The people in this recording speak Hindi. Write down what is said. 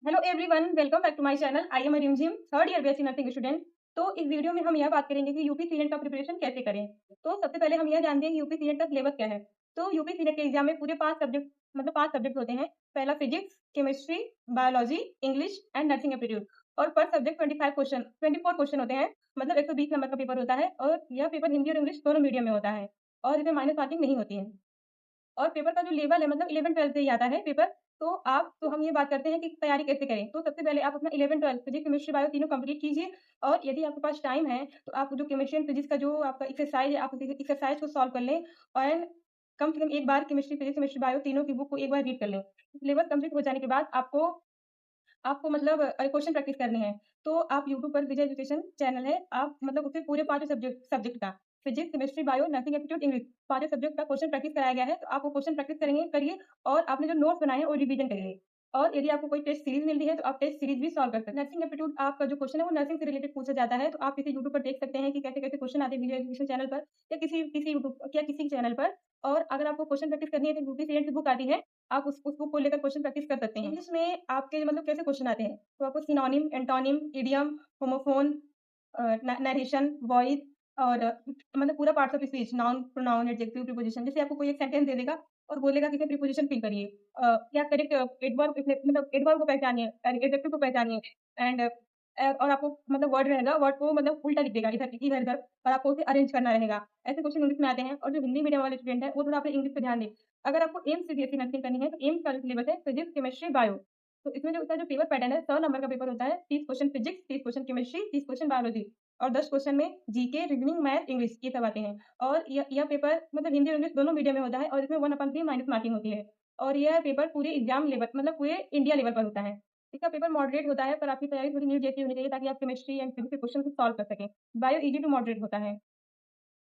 Hello everyone, welcome back to my channel. I am Rimjhim, third year BSc nursing student. तो इस वीडियो में हम यह बात करेंगे कि यूपी सीनेट का प्रिपरेशन कैसे करें। तो सबसे पहले हम यह जानते हैं कि यूपी सीनेट का सिलेबस क्या है। तो यूपी सीनेट के एग्जाम में पूरे 5 सब्जेक्ट होते हैं। पहला physics, chemistry, biology, English and nursing aptitude. और पर सब्जेक्ट 24 क्वेश्चन होते हैं। मतलब 120 नंबर का पेपर होता है और यह पेपर हिंदी और इंग्लिश दोनों मीडियम में होता है और इसमें माइनस मार्किंग नहीं होती है। और पेपर का जो लेवल है मतलब 11th-12th से ही आता है पेपर। तो हम ये बात करते हैं कि तैयारी कैसे करें। तो सबसे पहले आप अपना 11th-12th फिजिक्स, केमिस्ट्री, बायो तीनों कंप्लीट कीजिए। और यदि आपके पास टाइम है तो आप जो केमिस्ट्री एंड फिजिक्स का जो आपका एक्सरसाइज है, आप उस एक्सरसाइज को सॉल्व कर लें। और कम से कम एक बार केमिस्ट्री, फिजिक्स, केमिस्ट्री, बायो तीनों की बुक को एक बार रीड कर लें। सिलेबस कंप्लीट हो जाने के बाद आपको आपको मतलब क्वेश्चन प्रैक्टिस करनी है। तो आप यूट्यूब पर विजय एजुकेशन चैनल है, आप मतलब उससे पूरे 5 सब्जेक्ट सब्जेक्ट का physics, chemistry, bio, nursing aptitude, English 5 subject का क्वेश्चन प्रैक्टिस कराया गया है। तो आप वो क्वेश्चन प्रैक्टिस करिए और आपने जो नोट्स बनाए हैं वो रिवीजन करिए। और यदि आपको कोई टेस्ट सीरीज़ मिल रही है तो आप टेस्ट सीरीज़ भी सॉल्व कर सकते हैं। नर्सिंग एप्टीट्यूड आपका जो क्वेश्चन है वो नर्सिंग से रिलेटेड पूछा जाता है। तो आप इसे यूट्यूब पर देख सकते हैं कि कैसे-कैसे क्वेश्चन आते हैं विजय एजुकेशन चैनल पर या किसी यूट्यूब या किसी चैनल पर। और अगर आपको क्वेश्चन प्रैक्टिस करनी है तो यूपी सीएट की बुक आती है। आप उस बुक को लेकर क्वेश्चन प्रैक्टिस कर सकते हैं। इंग्लिश में आपके मतलब कैसे क्वेश्चन आते हैं? तो आपको synonym, antonym, idiom, homophone, narration, voice और मतलब पूरा parts of speech, noun, pronoun, adjective, preposition. जैसे आपको कोई एक सेंटेंस दे देगा और बोलेगा कि इसमें प्रीपोजिशन फिल करिए। या करेक्ट एडवर्ब मतलब एडवर्ब को पहचानिए, एडजेक्टिव को पहचानिए। एंड और आपको मतलब वर्ड रहेगा, वर्ड को मतलब उल्टा लिख देगा इधर-इधर और आपको उसे अरेंज करना रहेगा। ऐसे क्वेश्चन इंग्लिश में आते हैं। और जो हिंदी मीडियम वाले स्टूडेंट हैं, वो थोड़ा अपने इंग्लिश पे ध्यान दें। अगर आपको एम्स सीबीएसई नर्सिंग करनी है, तो एम्स का जो सिलेबस है फिजिक्स, केमिस्ट्री, बायो। तो इसमें जो इसका जो पेपर पैटर्न है 100 नंबर का पेपर होता है। 30 question physics, 30 question chemistry, 30 question biology और 10 क्वेश्चन में जीके, रीजनिंग, मैथ, इंग्लिश ये सब आते हैं। और यह पेपर मतलब हिंदी और इंग्लिश दोनों मीडियम में होता है और इसमें 1/3 माइनस मार्किंग होती है। और यह पेपर पूरे एग्जाम लेवल मतलब पूरे इंडिया लेवल पर होता है। इसका पेपर मॉडरेट होता है, पर आपकी तैयारी थोड़ी नीट जैसी होनी चाहिए ताकि आप केमिस्ट्री एंड फिजिक्स के क्वेश्चन को सॉल्व कर सकें। बायो ईज़ी टू मॉडरेट होता है।